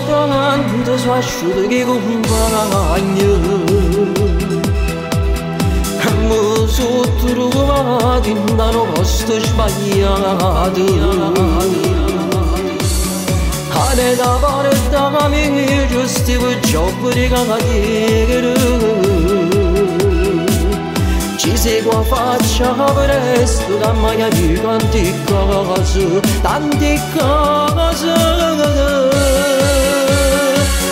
tanto sfasciuto che compagno mi sono trovato in un posto sbagliato. Ane da parte mia giusti per gioco di cavaliere ci seguo faccia presto da mai di tanti cose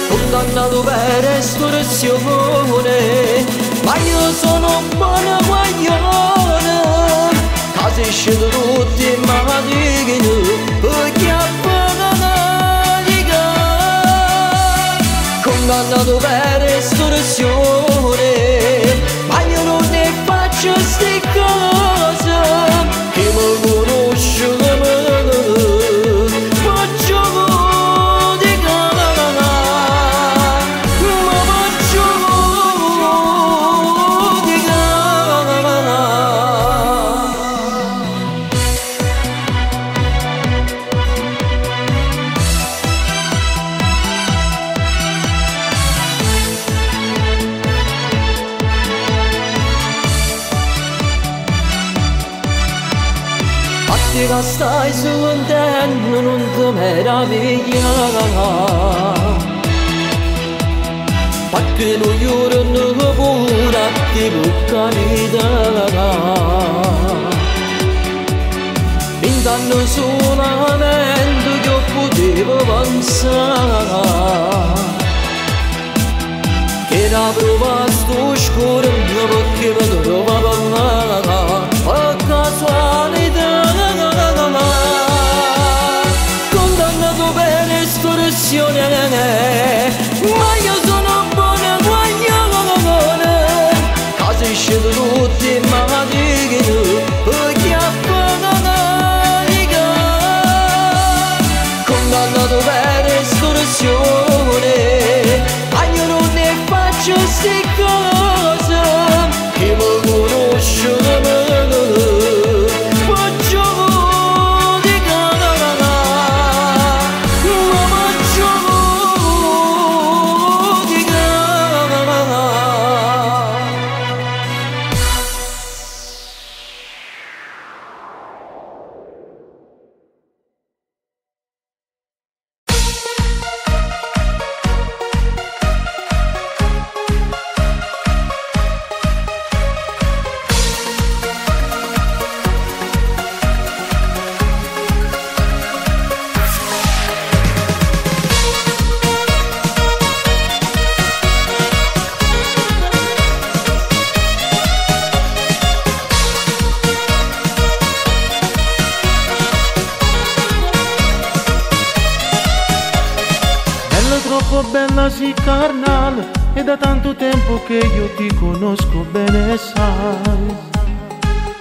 condannato per estorsione ma io sono un buon guaglione casi scedo tutti ma dicono perché condannato per estorsione ma io non ne faccio sti cose che mi conoscono faccio di cara ma faccio di cara. Che stai sentendo non ti meravigliare perché non giorno pure ti può capitare intanto solamente che potevo pensare che la prova sto scuro perché mi trovavo a casualità. Condannato per estorsione ma io sono buona guaglione casi scedo tutti ma dicono perché appananica condannato per estorsione ma io non ne faccio sti cose che mi conoscono Troppo bella sì carnale e da tanto tempo che io ti conosco bene sai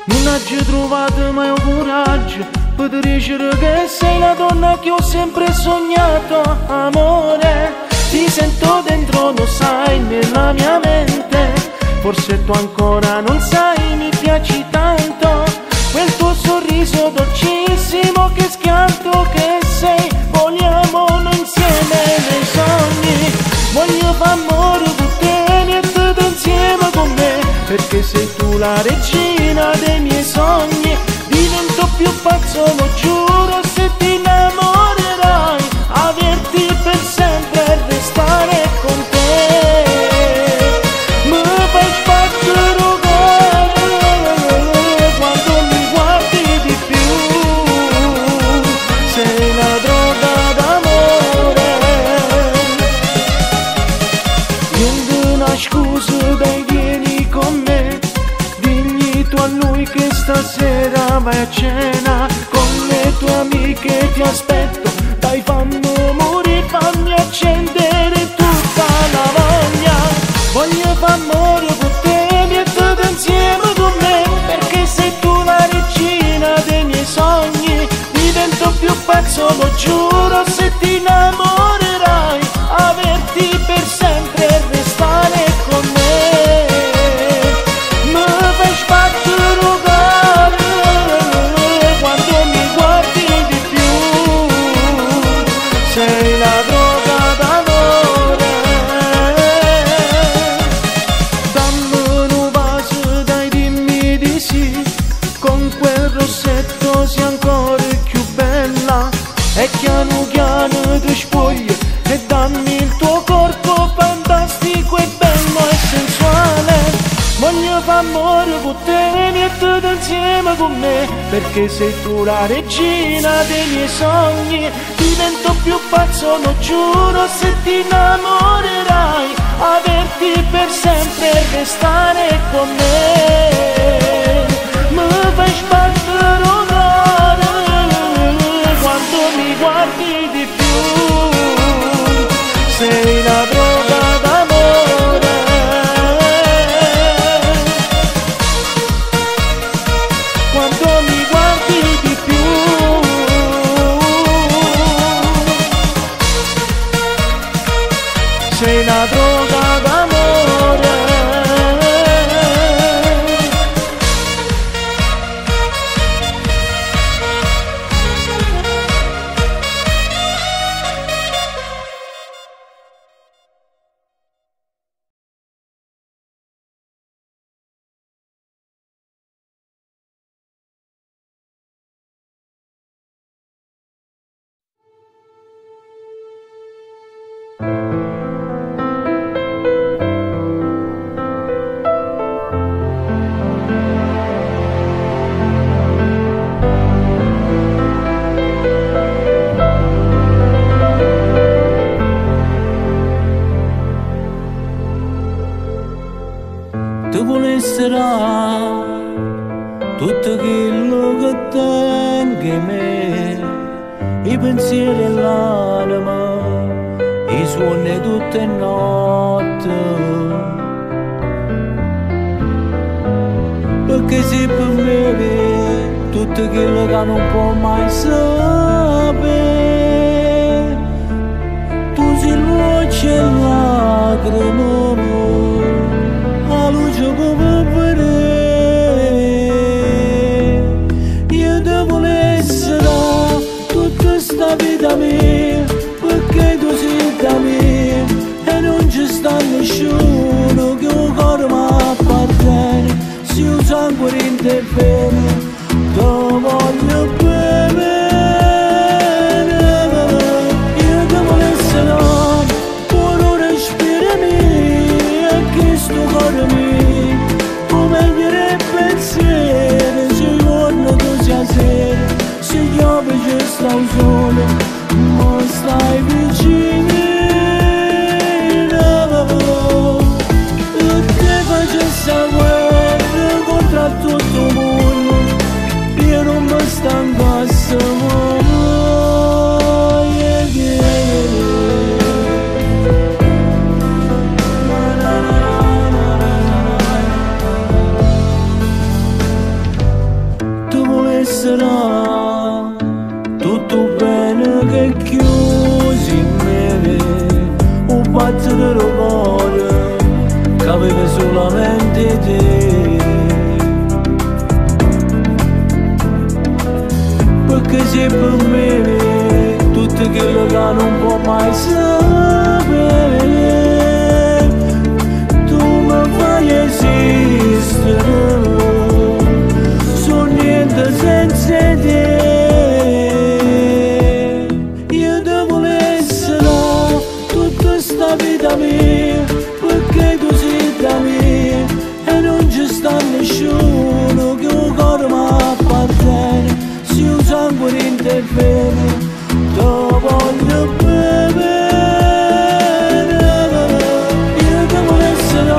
non hai trovato mai un coraggio per dire che sei la donna che ho sempre sognato amore ti sento dentro lo sai nella mia mente forse tu ancora non sai mi piaci tanto quel tuo sorriso dolcissimo che schianto che sei vogliamo noi insieme nei sogni voglio far amore con te e tutto insieme con me perché sei tu la regina dei miei sogni divento più pazzo lo giuro se ti innamorerai averti per sempre e restare con te mi fai sbattere quando mi guardi di più sei la droga d'amore niente una scusa dai vieni con me digli tu a lui che stasera vai a cena con le tue amiche ti aspetto dai fammi morire fammi accendere tutta la voglia voglio far amore con te e tutto insieme con me perché sei tu la regina dei miei sogni divento più pazzo lo giuro se ti innamorerai averti per sempre e restare con me mi fai sbattere quando mi guardi di più sei la droga innamoro con te, vieni tutto insieme con me, perché sei tu la regina dei miei sogni. Divento più pazzo, lo giuro, se ti innamorerai, averti per sempre e restare con me. Mi fai sbattere un cuore quando mi guardi di più, sei la droga d'amore. Quando mi guardi di più, sei la droga d'amore. Tu volesserà tutto quello che tengo in me, i pensieri e l'anima, i suoni tutte notte, perché se per me tutto quello che non può mai sapere, tu sei luce e lacrime, la luce come vedere. Io devo essere tutta sta vita mia, perché tu sei da me e non ci sta nessuno che un cuore mi appartiene. Se il sangue in te bene, ti voglio bene. Io devo essere puro respiro mio, e che sto cuore mio, come viene il pensiero, se giorno tu sia sera, se piove ci sta un sole, ma stai vicino. E te facessi a guerra contro tutto il mondo, io non mi stancasse mai. Tu volesserà tutto bene che chiusi in me, un pazzo del cuore che aveva solamente te. Perché se per me tutto quello che non può mai sapere, tu mi fai esistere, sono niente senza te. Io devo essere tutta sta vita mia, perché tu sei da me e non ci sta nessuno che un cuore mi appartiene. Se il sangue in te bene, ti voglio bene. Io devo essere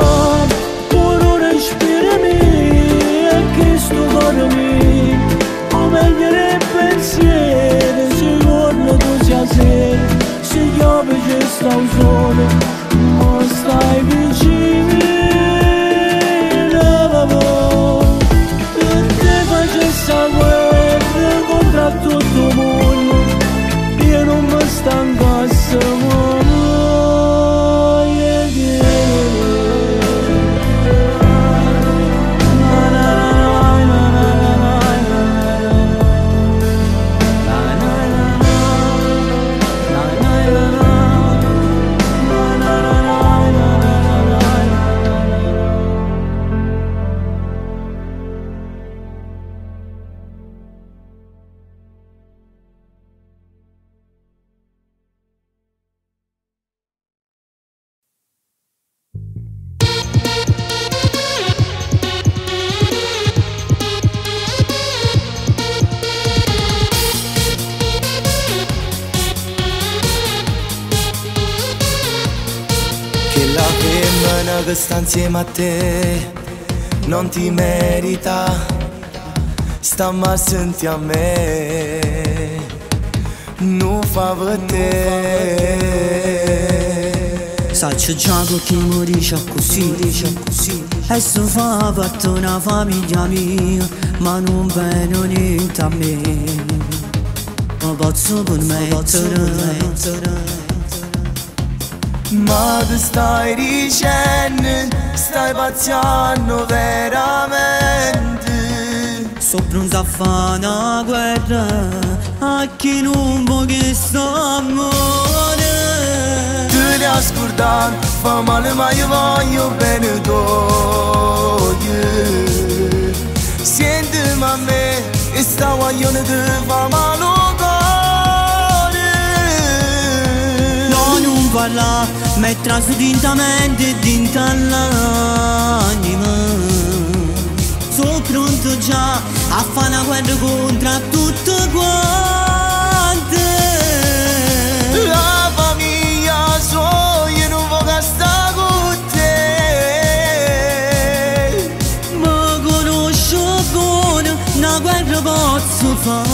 puro respiro mio, e che sto cuore mio, come viene il pensiero, se giorno tu sia sera, se piove ci sta un sole, ma stai vicino. E te facessi a guerra contro tutto il mondo, io non mi stancasse mai. Na na Una che sta insieme a te non ti merita, sta ma senti a me, non fa per te. Saccio già che mi dice così, e se fa parte una famiglia mia, ma non viene niente a me, non posso permettere. Ma che stai dicendo, stai pazziando veramente. Sono pronto a fare una guerra a chi non vuole st'amore. Te ne ascoltare, fa male ma io voglio bene tu. Sentimi a me, e sta guaglione ti fa male cuore. No, non parla, metterà su dintamente e dinta l'anima. Sono pronto già a fare una guerra contro tutte quante. La famiglia sua io non voglio stare con te. Ma conosco buono, una guerra posso fare.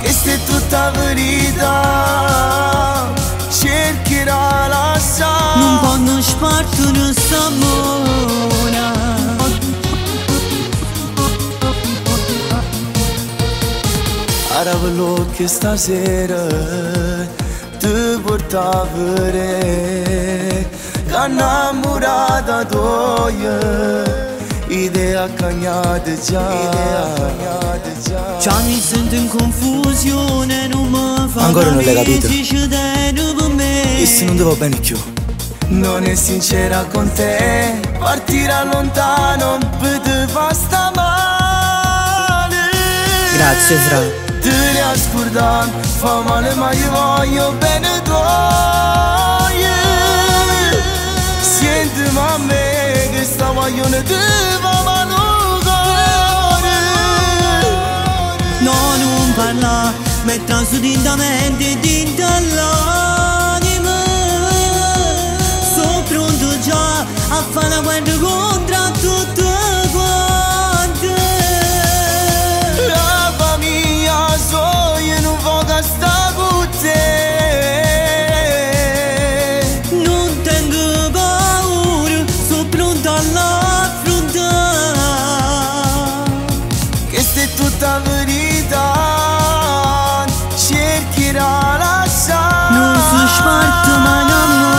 E se tutta verità cercherà la sa. Non posso spartire st'amore. Ora voglio che stasera ti porta a vedere che innamorata tua idea cagnata già. Già mi sento in confusione, non mi fa ancora non l'hai capito? Per me. E se non ti va bene più? Non è sincera con te, partirà lontano per te fa sta male. Grazie fra. Te ne ascoltare, fa male ma io voglio bene tu. Sentimi a me che sta guaglione ti fa male cuore. No, non parla, metterà su dintamente e dinta l'anima. Sono pronto già a fare una guerra contro tutte quante. La famiglia sua io non voglio stare con te. Non tengo paura, sono pronto all'affrontare. Che se tutta verità cercherà la sa. Non si sparte ma innamora.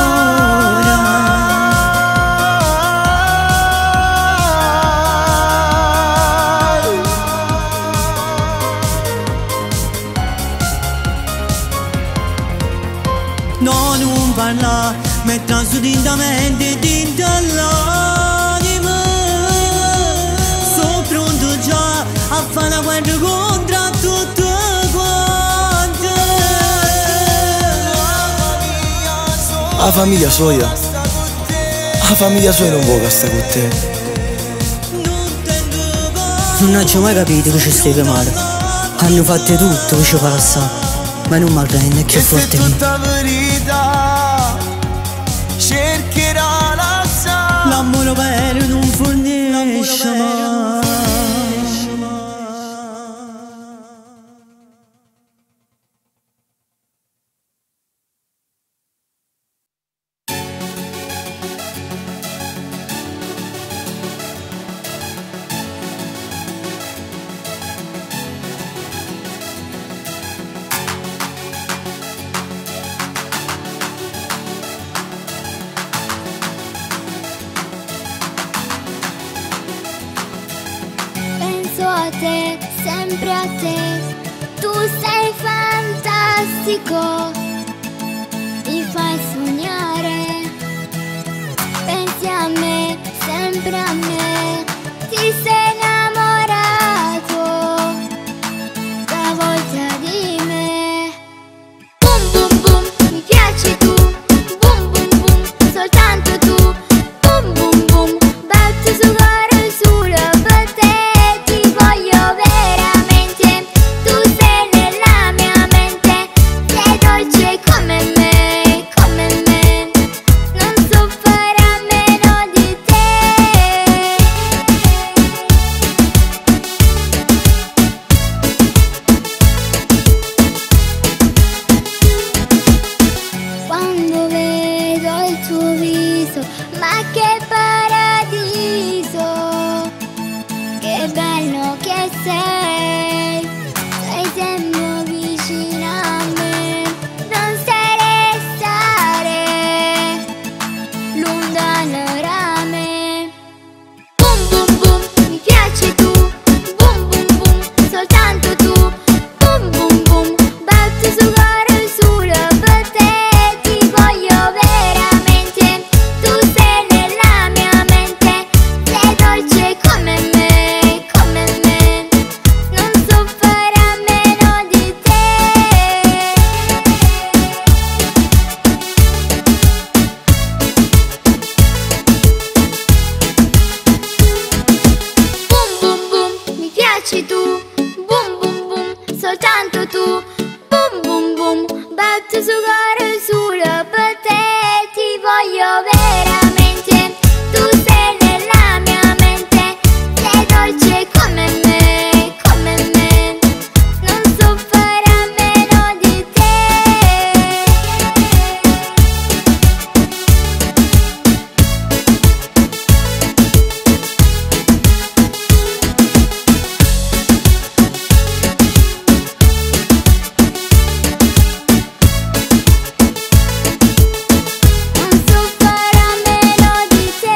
No, non parla, metterà su dintamente e dinta l'anima. Sono pronto già a fare una guerra contro tutte quante. La famiglia sua io non voglio stare con te. Non ho mai capito che ci stai male. Hanno fatto tutto che ci passa, ma non mi arrende, è più E se forte di me. tutta verità cercherà la sa. L'amore vero non fornisce mai. Penso a te, sempre a te, tu sei fantastico, mi fai sognare. Pensi a me, sempre a me, ti sei innamorato, travolta di me. Boom boom boom, mi piaci tu, boom boom boom, soltanto tu. Boom boom boom, batte su cuore solo per te, ti voglio veramente, tu sei nella mia mente, sei dolce giocare solo per te, ti voglio veramente, tu sei nella mia mente, sei dolce come me, non so fare a meno di te. Non so fare a meno di te.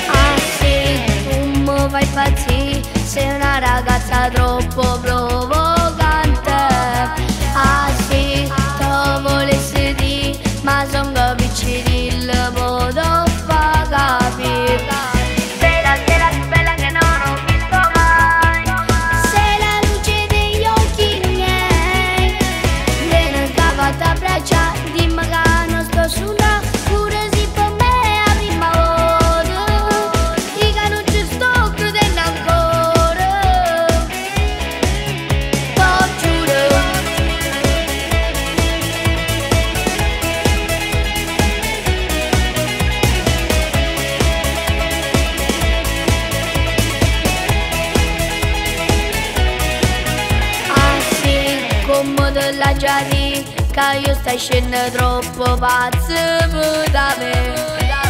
Ah sì, tu mi fai impazzire, sei una ragazza troppo provocante. Ah sì, te volessi dire, ma son capisci il modo fa capire. Sei la sera più bella che non ho visto mai, sei la luce degli occhi miei. Vieni che fatta abbraccia, dimmi che non sto sulla, pure se per me è la prima volta. Dica non ci sto credendo ancora, t'ho giuro. Ah sì, come te l'ha già detto, che io stai scendendo troppo pazzo da me.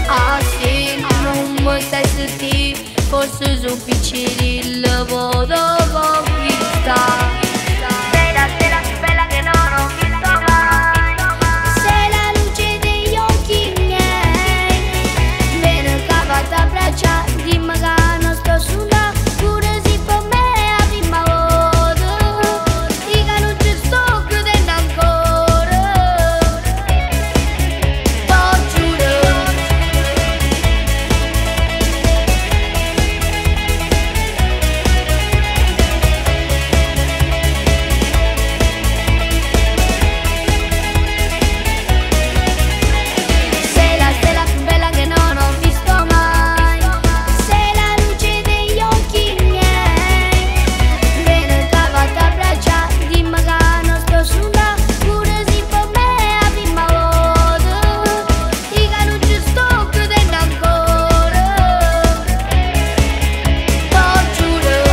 Ah sì, non mi stai sentire, forse su piccini il voto con vista. Sei la sera più bella che non ho visto mai, sei la luce degli occhi miei. Vieni che fatta abbraccia, dimmi che non sto sulla, pure se per me è la prima volta. Dica non ci sto credendo ancora, t'ho giuro. Sei la stella più bella che non ho visto mai, sei la luce degli occhi miei. Vieni che fatta abbraccia, dimmi che non sto sulla, pure se per me è la prima volta. Dica non ci sto credendo ancora, t'ho giuro.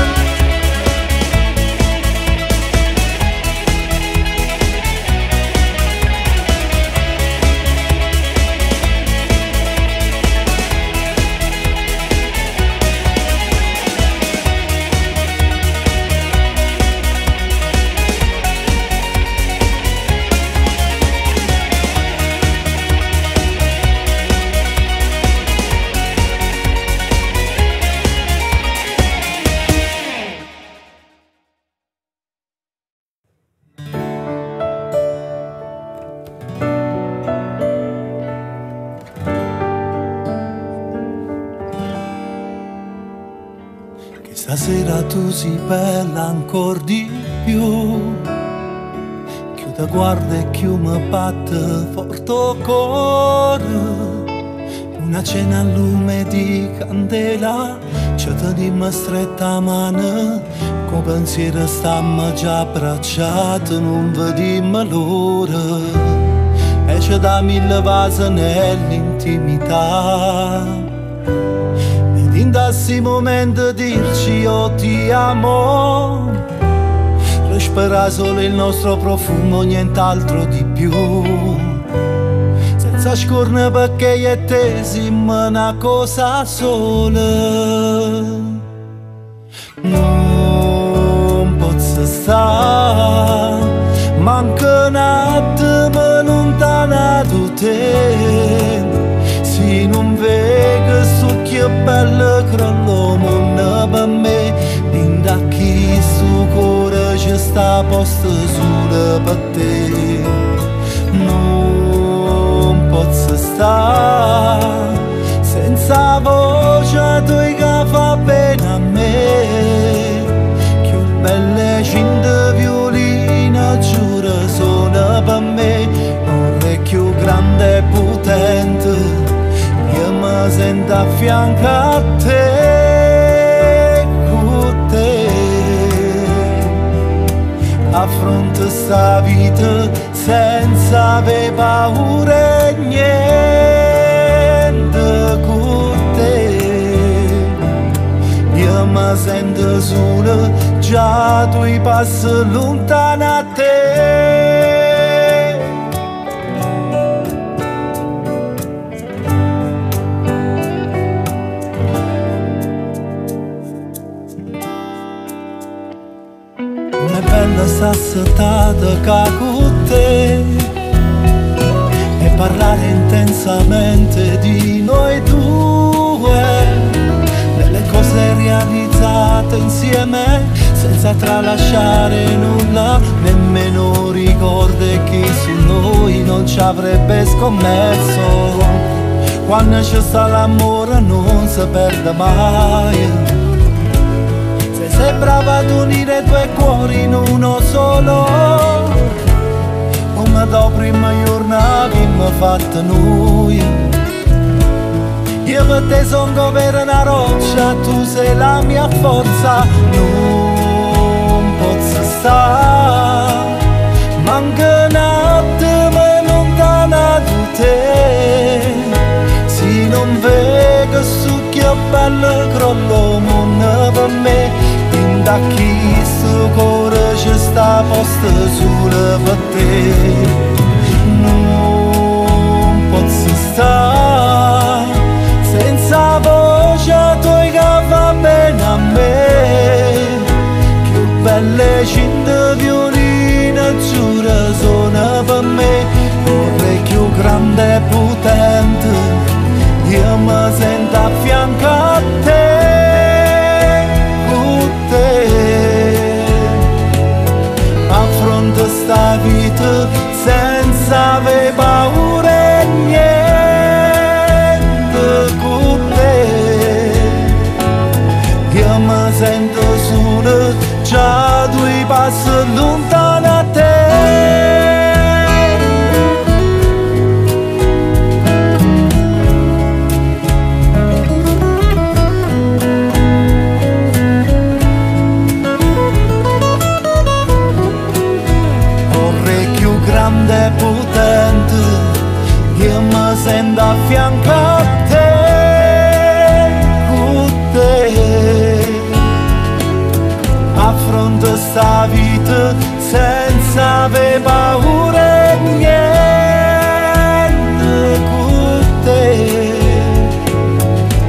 Che stasera tu sei bella ancora di più, che ti guarda e che mi batte forte il cuore. Una cena a lume di candela, ci teniamo stretta mano, con pensiero stiamo già abbracciati, non vediamo l'ora. E ci da mille vasi nell'intimità, ed in dassi momento dirci io ti amo, respira solo il nostro profumo, nient'altro di più. Senza scorne perché io e te siamo una cosa sola. Non posso stare, manca un attimo lontanato te. Se non vedo su che bello crollo mondo per me, linda chi su cuore ci sta posto solo per te. Non posso stare mi sento a fianco a te, con te. Affronto sta vita senza avere paura e niente con te. Io mi sento solo, già tu passi lontano a te. Bella sassatata che con te e parlare intensamente di noi due, delle cose realizzate insieme senza tralasciare nulla, nemmeno ricordi che su noi non ci avrebbe scommesso. Quando c'è sta l'amore non si perde mai. Sei brava ad unire due cuori in uno solo, come da prima giornata che mi fatta noi. Io per te sono come una roccia, tu sei la mia forza. Non posso stare, manca un attimo lontana da te. Se non vedo su che bello crollo mondo per me, da chi sto cuore ci sta posto solo per te. Non posso stare senza voce tua che va bene a me. Che belle cinte violino giuro sono per me. Vorrei più grande e potente, io mi sento a fianco a te. Affronto sta vita senza avere paura e niente con te. Io mi sento solo, già due passi lontano a te. Grande e potente, io mi sento a fianco a te, con te. Affronto sta vita senza avere paura e niente con te.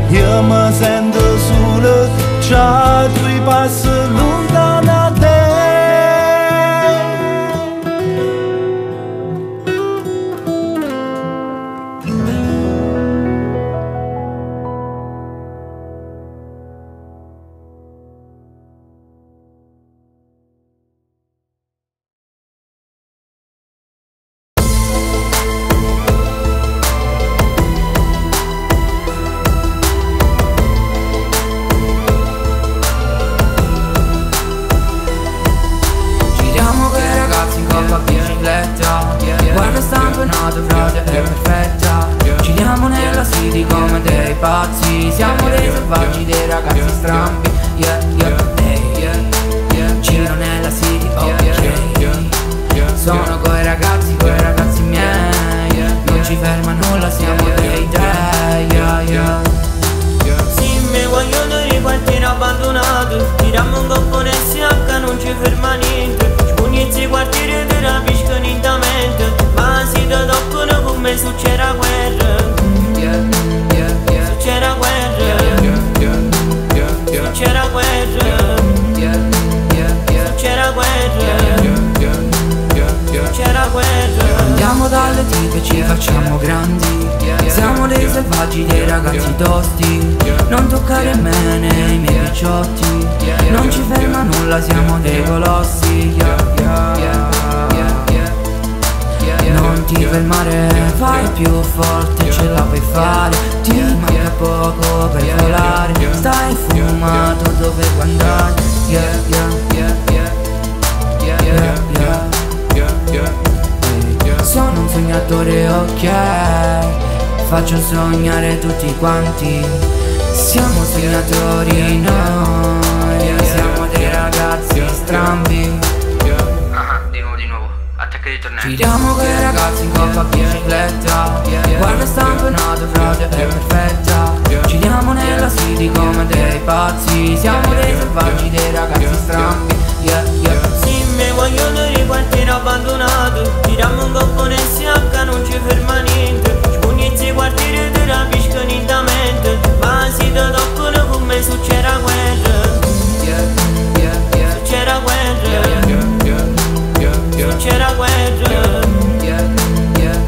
Io mi sento solo, già due passi lontano a te. Guarda stampionato, frate, è perfetta. Giriamo nella city come dei pazzi. Siamo dei selvaggi, dei ragazzi strambi. Yeah, yeah, hey, yeah. Giro nella city, ok. Sono coi ragazzi miei. Non ci ferma nulla, siamo dei dei, yeah, yeah. Sì, mi vogliono di quartiere abbandonato. Tiriamo un coppo nel SH, non ci ferma niente. Inizi quartiere ti rapiscono intamente, ma si ti toccano come se c'era guerra. Se c'era guerra, se c'era guerra, se c'era guerra, c'era guerra. Andiamo dalle tipe e ci facciamo grandi. Siamo dei selvaggi, dei ragazzi tosti. Non toccare me nei miei picciotti. Non ci ferma nulla, siamo dei colossi. Non ti fermare, fai più forte, ce la puoi fare. Ti manca poco per volare. Stai fumato, dove vuoi andare? Sono un sognatore, ok. faccio sognare tutti quanti. Siamo sognatori noi, siamo dei ragazzi strambi. Di nuovo, attacca di tornare. Giriamo con i ragazzi in coppa a bicicletta, guarda stampenato, frate, è perfetta. Giriamo nella city come dei pazzi, siamo dei selvaggi, dei ragazzi strambi. Sì, mi vogliono di quartiere abbandonato, giriamo un coppo nel SH, non ci ferma niente. Spugnizzi quartiere ti rapiscono lentamente, ma si ti toccano come se c'era guerra. Se c'era guerra, se c'era guerra,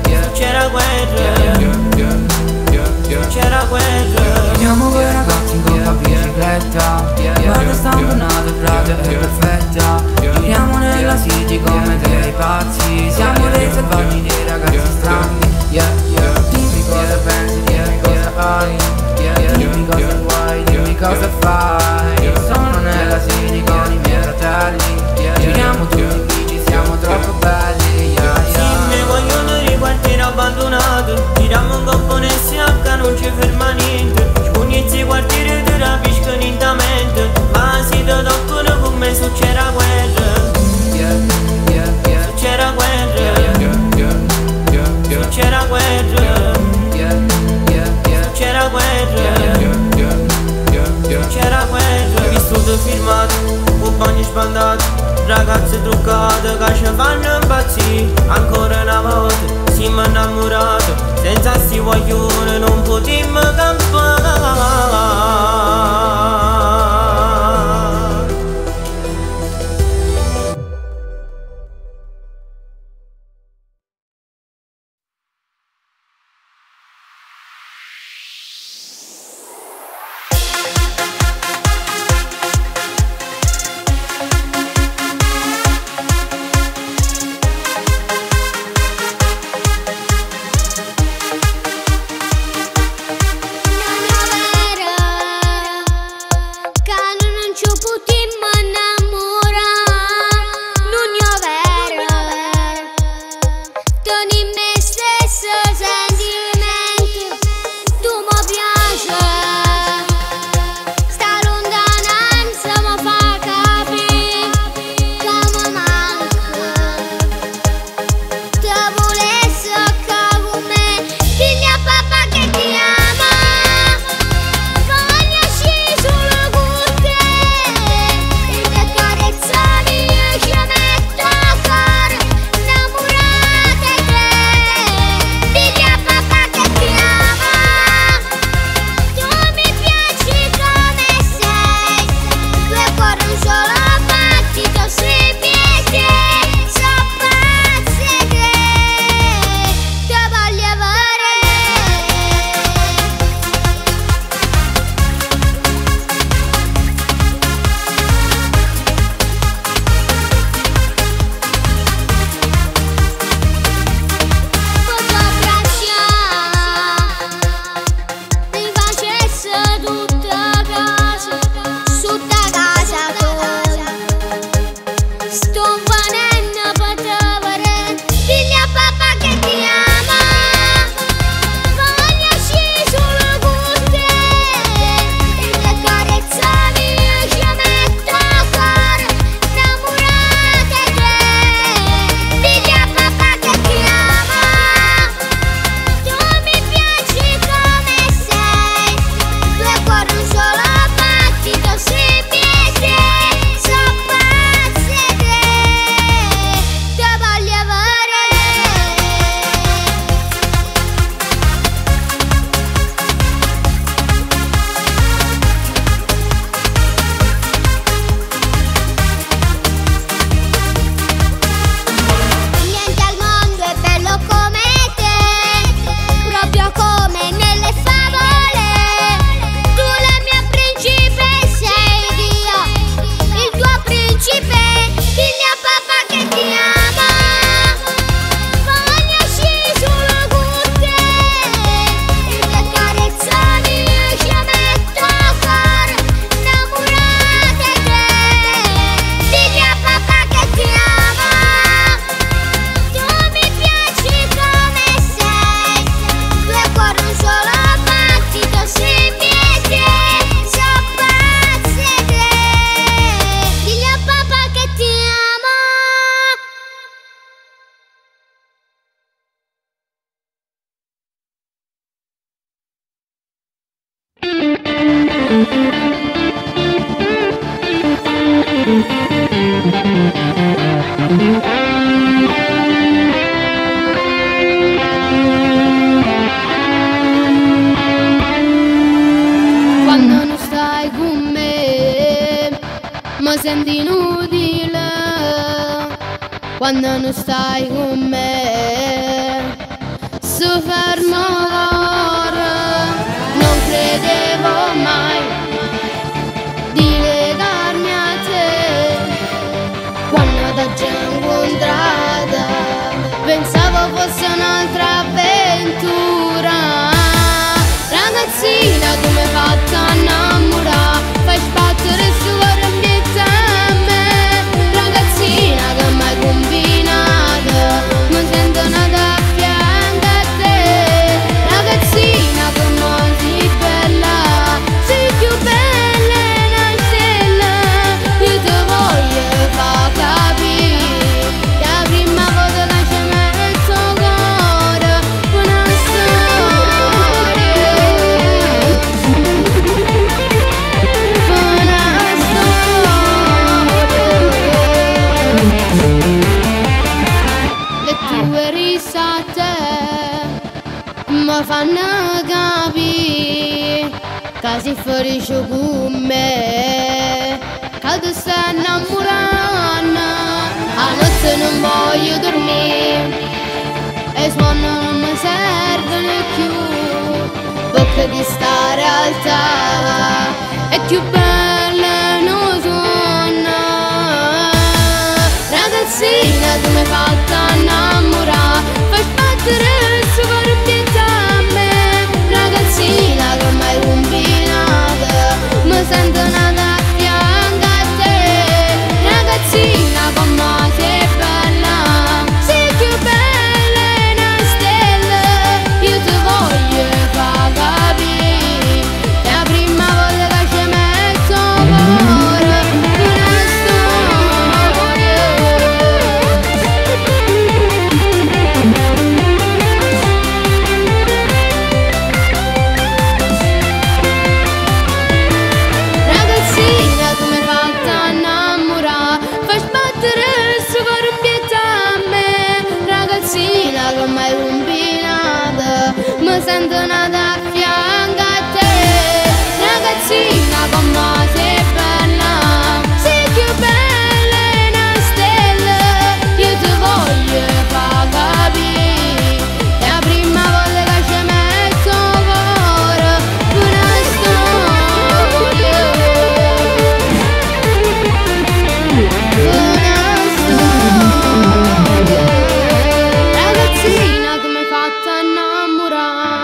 se c'era guerra, se c'era guerra. Giriamo con i ragazzi in coppa a bicicletta, guarda stampenato, frate, è perfetta. Giriamo nella city come dei pazzi, siamo dei selvaggi, dei ragazzi strambi. Dimmi cosa pensi, dimmi cosa hai, dimmi cosa vuoi, dimmi cosa fai. Sono nella city con i miei fratelli, giriamo tutti in bici, siamo troppo belli. Sì, mi vogliono di quartiere abbandonato, giriamo un coppo nel SH, non ci ferma niente. Spugnizzi quartiere ti rapiscono lentamente, ma si ti toccano come se c'era guerra. Se c'era guerra, se c'era guerra, se c'era guerra, se c'era guerra. Vissuto filmato, compagni sbandati, ragazze truccate che ci fanno impazzire. Ancora una volta siamo innamorati, senza sti guaglioni non potremmo campare. Quando non stai con me mi senti inutile. Quando non stai con me soffermo l'ora. Non credevo mai di legarmi a te. Quando t'ho incontrata pensavo fosse un'altra avventura. Ragazzina, tu mi hai fatto innamorare, fai sbattere su cuore ambiente a me. Ragazzina che mi hai combinato, mi sento nata a fianco a te. Ragazzina come sei bella, sei più bella di una stella. Io ti voglio far capire che la prima volta che ci metto il cuore una le tue risate mi fanno capire che sei felice con me, che ti stai innamorando. A notte non voglio dormire e i suoni non mi servono più, perché di sta realtà è più bella non sono. Ragazzina, tu mi hai fatto innamorare, fai sbattere il suo cuore ambiente a me. Ragazzina che mi hai combinato, mi sento nata a fianco a te. Ragazzina come sei bella, sei più bella di una stella. Io ti voglio far capire che la prima volta che ci metto il cuore una storia. Ragazzina, tu mi hai fatto innamorare, fai sbattere il suo cuore ambiente a me. Ragazzina che mi hai combinato, mi sento nata a fianco a te. Ragazzina come sei bella, sei più bella di una stella. Io ti voglio far capire che la prima volta che ci metto il cuore una storia. Ragazzina che mi hai fatto innamorare.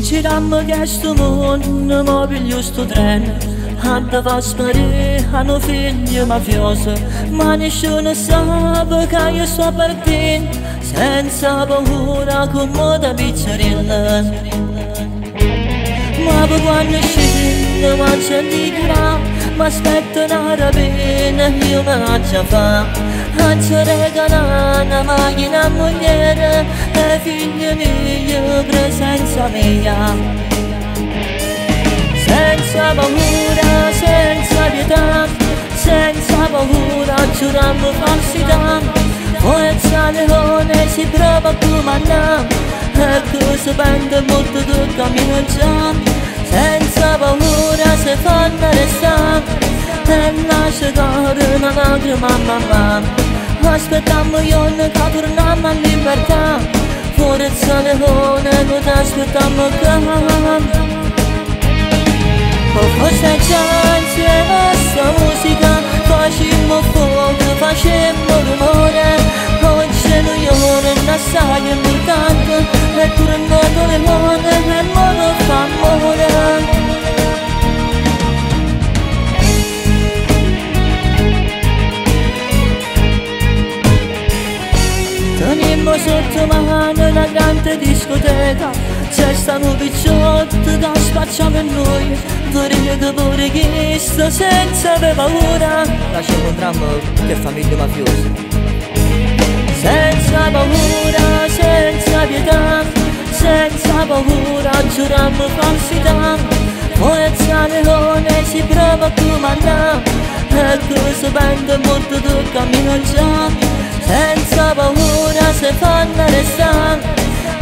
Girammo che sto mondo, ma piglio sto treno. Hanno fa sparire, hanno figli mafiosi, ma nessuno sa che io sto partendo, senza paura come da pizzarella. Ma poi quando scendo, ma c'è di là, mi aspetta una rapina, io me la già fa. Anzi regala una macchina a mogliere e figli miei presenza mia. Senza paura, senza pietà, senza paura giuriamo falsità. Forza leone si prova a comandare e cosa pende molto tu cammino già. Senza paura si fanno restare e lascia correre una lacrima a mamma. Aspettiamo giorni che torniamo a libertà. Forza leone che ti aspettiamo qua. Forse già insieme a sta musica facemmo fuoco, facemmo rumore. Oggi noi ora non assai importante, è tornato le mone e il mondo fa amore. Tenimmo sotto mano la grande discoteca, c'è stanno picciotti che spaccia per noi, vorrei pure chiesto senza avere paura, lasciamo un dramma che famiglia mafiosa. Senza paura, senza pietà, senza paura, giuriamo falsità, forza leone si prova a comandare, e questo pende molto tu cammino già. Senza paura si fanno restare,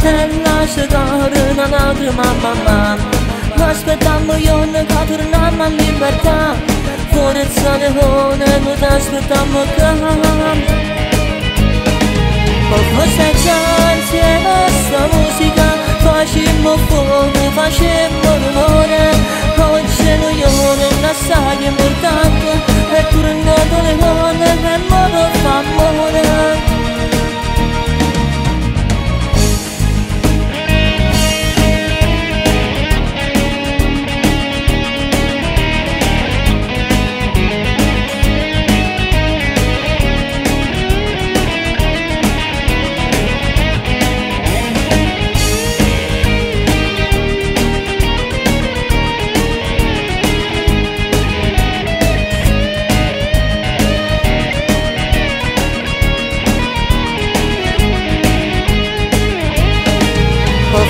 e lascia dare una lacrima a mamma, aspettiamo io che torniamo a libertà, forza leone noi ti aspettiamo qua. Forse già insieme a sta musica facemmo fuoco, facemmo rumore, oggi noi non assai importante, è tornato le donne che modo fa amore.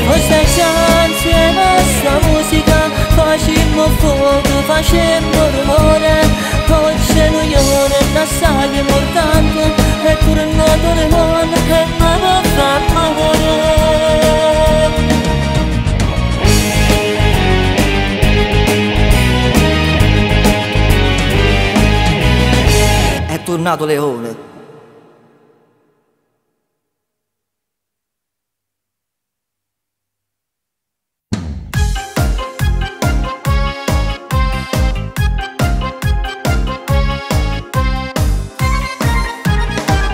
Forse già insieme a sta musica facemmo fuoco, facemmo rumore, oggi noi non assai importante, è tornato le donne che non fanno amore. È tornato Leone.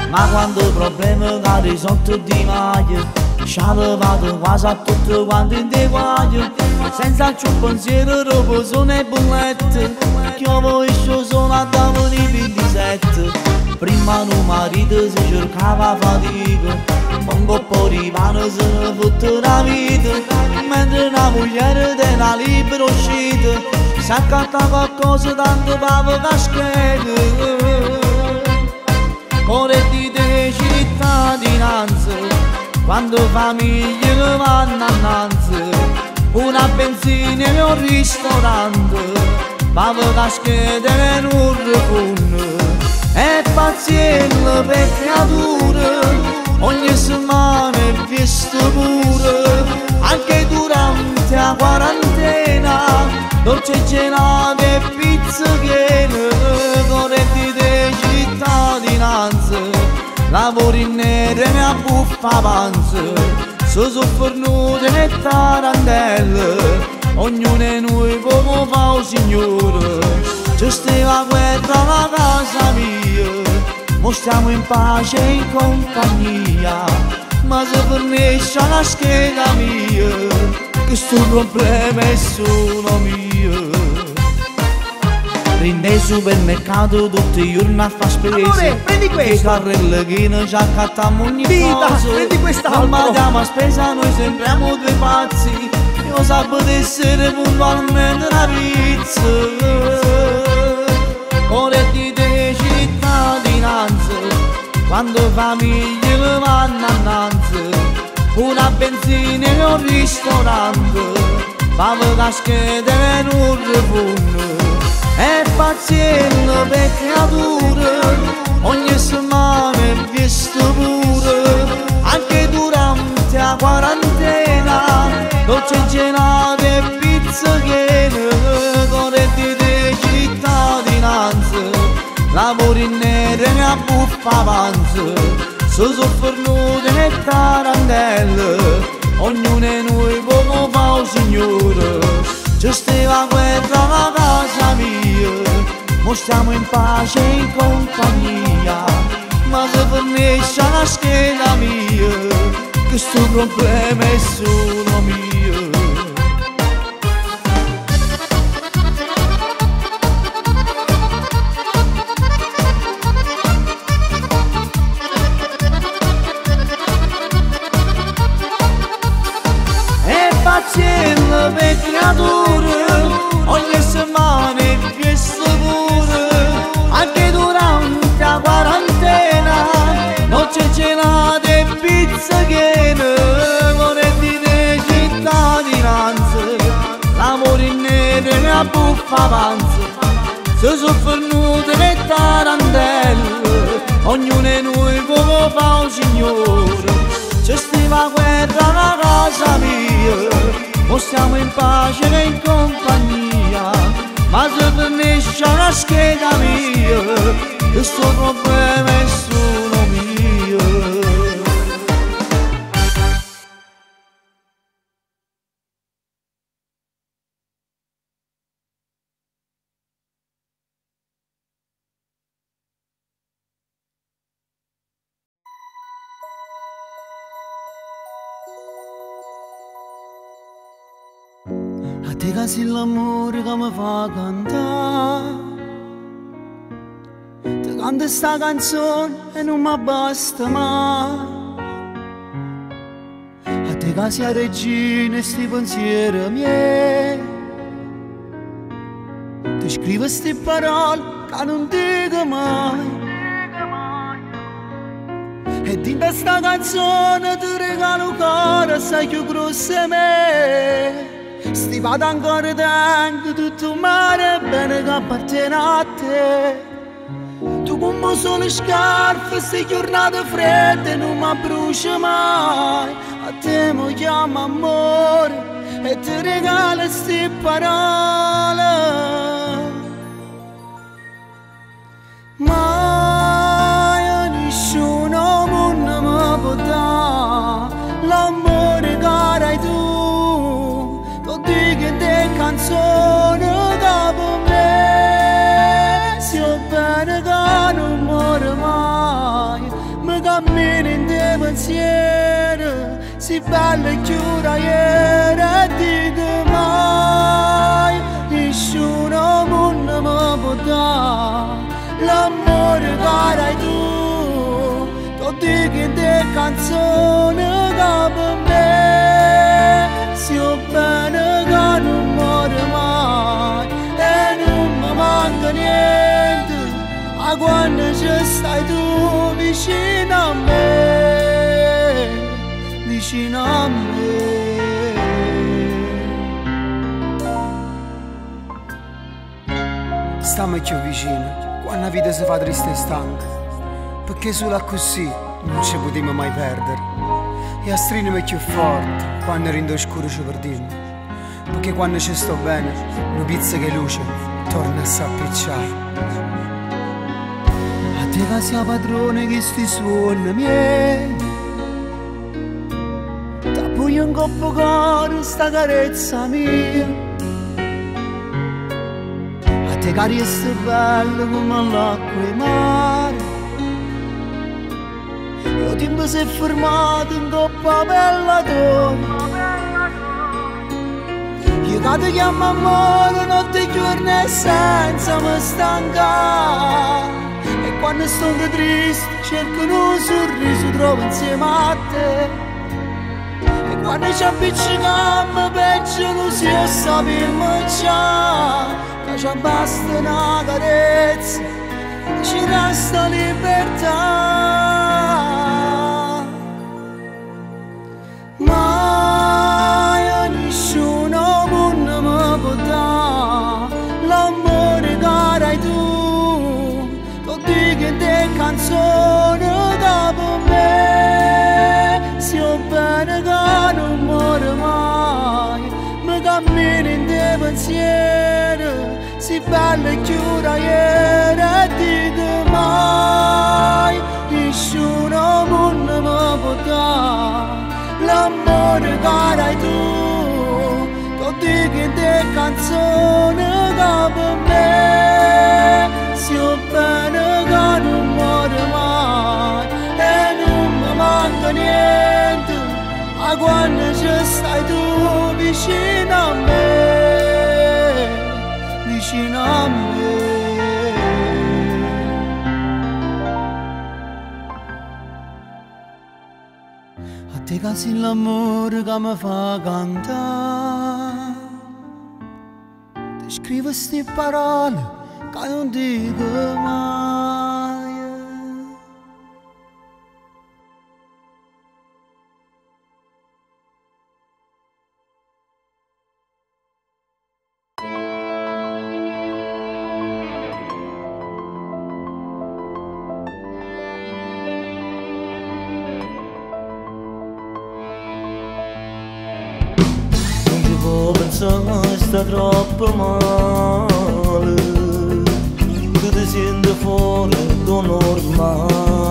Ma quando il problema che risolto di maglia, ci ha levato quasi a tutto quanto in te guaglio, senza più pensiero dopo sono e bollette, che io poi sono a tavoli 27. Prima un marito si cercava fatica, un po' di pane se ne fotte la vita, mentre una moglie era libera uscita, si accattava qualcosa tanto per caschetta. Ore di te cittadinanza, quando famiglie vanno annanzi, una benzina e un ristorante, pave caschete e un refugno, e pazienza per creature, ogni settimana è visto pure, anche durante la quarantena, dolce gelato e pizza piena, ore di te cittadinanza, lavori in nero e a buffa panza, si soffernute e tarantelle, ognuno di noi come fa un signore, ci stava guerra alla casa mia, mo stiamo in pace e in compagnia, ma se fornisce la scheda mia, questo problema è solo mio. Nei supermercati tutti i giorni a fare spese. Amore, prendi questo! Che carrelle che noi ci accattiamo ogni Vita, cosa. prendi quest'altro! Non andiamo a spesa, noi sembriamo due pazzi. Io sapevo di essere puntualmente una pizza. Ore di te cittadinanza, quando famiglie vanno annanzi, una benzina e un ristorante, pave caschete e un refugno, e pazienza per creature, ogni settimana è visto pure, anche durante la quarantena, dolce gelato e pizza piena, ore di te cittadinanza, lavori in nero e a buffa panza, si soffernute e tarantelle, ognuno di noi come fa un signore. Ci stava guerra alla casa mia, mo stiamo in pace e in compagnia, ma se fornisce la scheda mia, questo problema è solo mio. buffa avanza, se sono venute le tarantelle, ognuno di noi come fa un signore. C'è stiva guerra alla casa mia, o stiamo in pace e in compagnia, ma se finisce la scheda mia, questo problema è solo mio. A te che sei l'amore che mi fa cantare, ti canto sta canzone e non mi basta mai. A te che sei regina e sti pensieri miei, ti scrivo sti parole che non dico mai. E dentro sta canzone ti regalo un cuore assai più grosso di me. Stivato ancora tanto tutto mare bene che appartiene a te. Tu come sole scarpe, sti giornate fredde non mi brucia mai. A te mi chiamo amore e ti regalo sti parole. Mai nessuno non mi può dare l'amore che hai tu. Che te canzone che per me si è bene che non muore mai, mi cammina in te pensieri, si bella e chiura ieri e dico mai, nessuno non mi può dare l'amore che hai tu, ti che te canzone che per me si è bene non muore mai e non mi manca niente a quando ci stai tu vicino a me, vicino a me. Stammi più vicino quando la vita si fa triste e stanca, perché solo così non ci potremo mai perdere, e a stringermi più forte quando ero in oscuro ci perdiamo. Perché quando ci sto bene, una pizza che luce torna a s'appicciare. A te che sei padrone che sti suoni miei, t'appuglio un coppo cuore sta carezza mia. A te che resti bello come l'acqua e mare, lo tempo si è fermato in coppa bella tua. Io che ti chiamo amore notte e giorno e senza mi stancare, e quando sto triste cerco un sorriso trovo insieme a te, e quando ci appiccichiamo peggio non si sappiamo già, che ci basta una carezza ci resta libertà. Mai nessuno mi può dare l'amore che hai tu, ti che te canzone che per me si è bene che non muore mai, mi cammina in te pensieri, si bella e chiura ieri e dico mai, nessuno mi può dare l'amore che hai tu, ti che te canzone che per me si è bene che non muore mai e non mi manca niente a quando ci stai tu vicino a me, vicino a me. A te che sei l'amore che mi fa cantare, ti scrivo queste parole che non dico mai. pensare sta troppo male, che ti senti fuori da normale,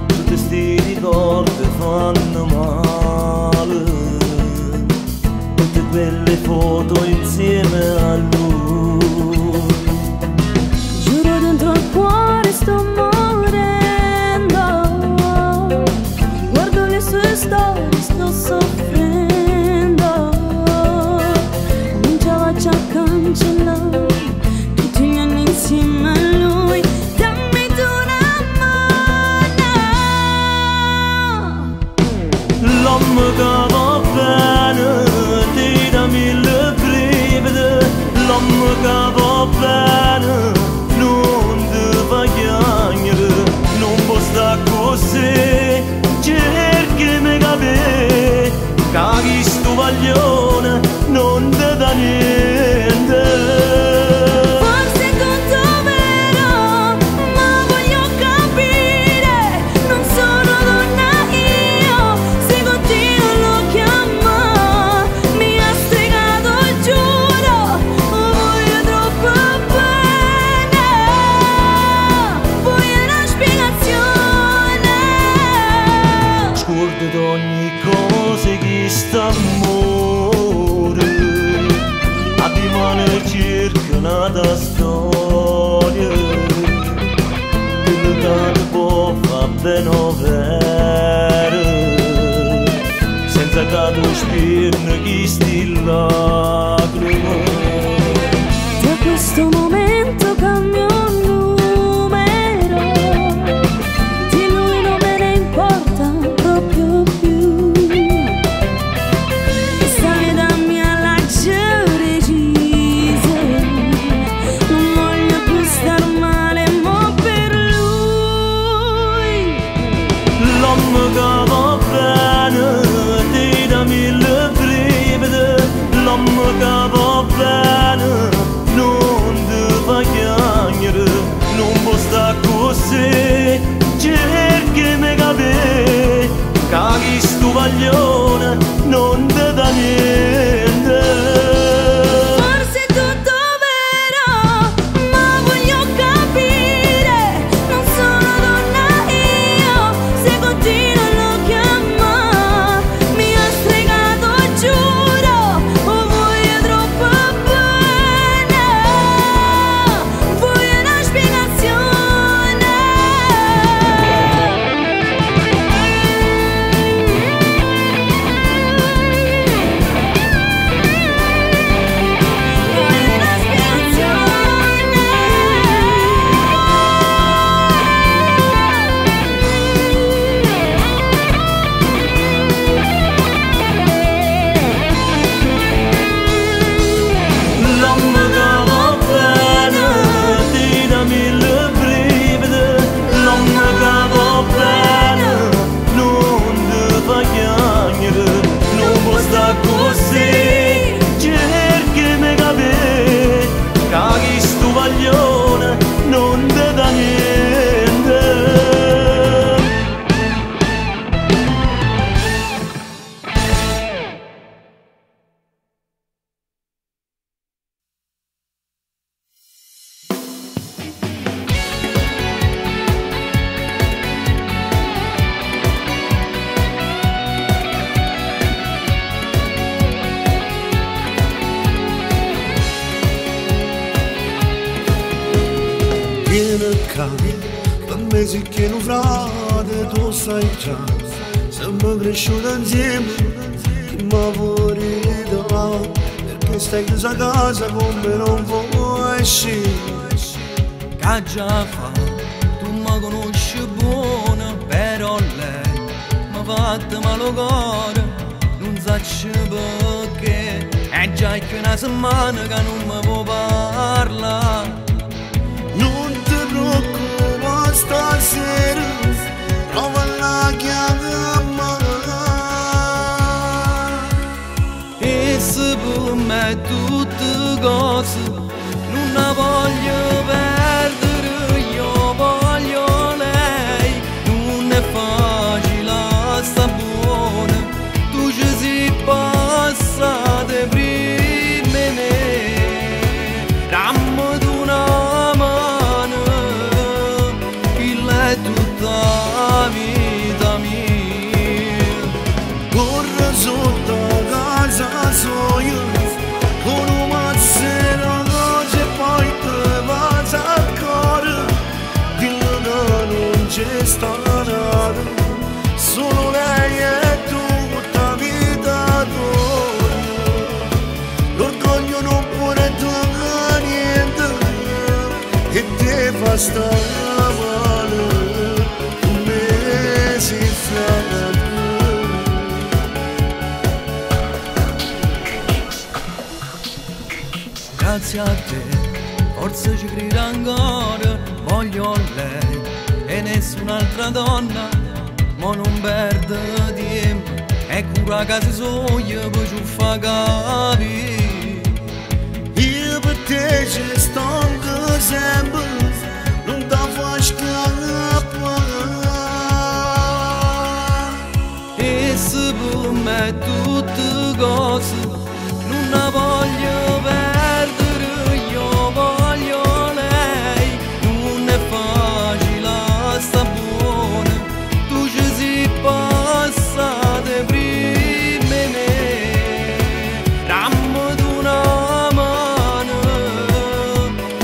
tutti sti ricordi fanno male, tutte quelle foto insieme a lui. Giuro dentro il cuore sto morendo, guardo le sue storie, sto soffrendo, cominciavo già a cancellare tutti gli anni insieme a lui. Dammi tu una mano, l'uomo che va bene ti dà mille brividi, l'uomo che va bene non ti fa chiamare, non può stare così, cercami capire, che sto vaglione non ti dà niente. forse è tutto vero, ma voglio capire, non sono donna io, se continuo lo chiamo, mi ha stregato, giuro, voglio troppo bene, voglio una spiegazione. Scordo d'ogni cosa che sta amore, a rimane cerca nata storia, quello che ti può fa bene o vero, senza che tu spirne chi sti lacrime. Da questo momento cambio numero, di lui non me ne importa proprio più, questa vita mia l'ha decisa, non voglio più star male mo per lui. L'uomo che va bene ti dà mille brividi, l'uomo che va bene non ti fa chiamare, non può stare così, cercami capire, che sto vaglione non ti dà niente. Forse è tutto vero, ma voglio capire, non sono donna io, se continuo lo chiamo, mi ha stregato, giuro, voglio troppo bene, voglio una spiegazione. Voglio una L'uomo che va bene ti dà mille brividi, l'uomo che va bene non ti fa chiamare, non può stare così, cercami capire, che sto vaglione non ti dà niente. Vieni qua, per me si chiede un frate, tu sai già, siamo cresciuti insieme, che mi vorrei là, perché stai chiusa a casa come non vuoi uscire. Che già fa, tu mi conosci buona, però lei mi fa fatto male al cuore, non so perché, è già che una settimana che non mi può parlare. Non ti preoccupare stasera, prova la chiamare. E se per me tutte cose non la voglio perdere, io voglio lei, non è facile sta buona, tu ci sei c'è stata, solo lei è tutta vita tua. L'orgoglio non può rettare niente e te fa stare male, me si frana. Grazie a te, forse ci credo ancora, voglio lei e nessun'altra donna, ma non perdo tempo, e cura casa soglia poi ci fa capire. Io per te ci sto anche sempre, non ti faccio scappare. E se per me tutte cose non la voglio perdere, io voglio lei, non è facile sta buona, tu ci sei passate prima di me, dammi una mano,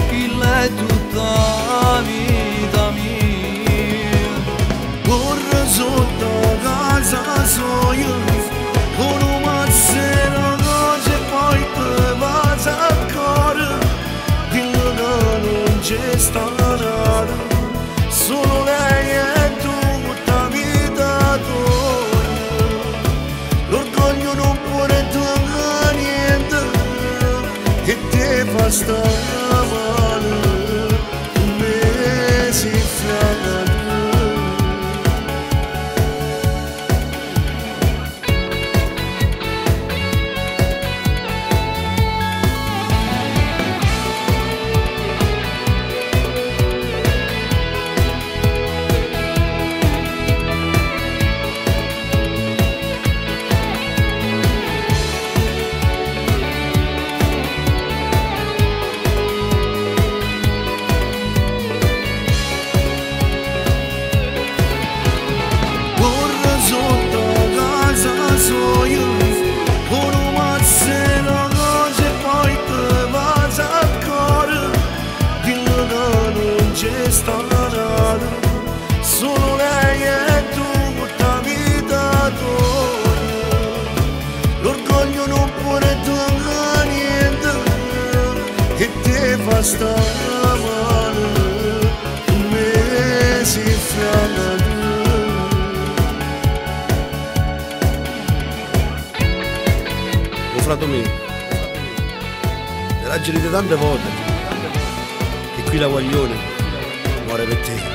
che lei è tutta la vita mia. Corro sotto casa soia, con un mazzero cose e poi te vas a cuore. Dillo che non c'è stata, solo lei è tutta vita tua. L'orgoglio non può rettare niente e te fa stare male, me si frana. Solo lei è tutta vita tua. L'orgoglio non può rettare niente e te fa stare male, me si frana. Oh fratello mio, te l'ha gelita tante volte che qui la guaglione muore per te.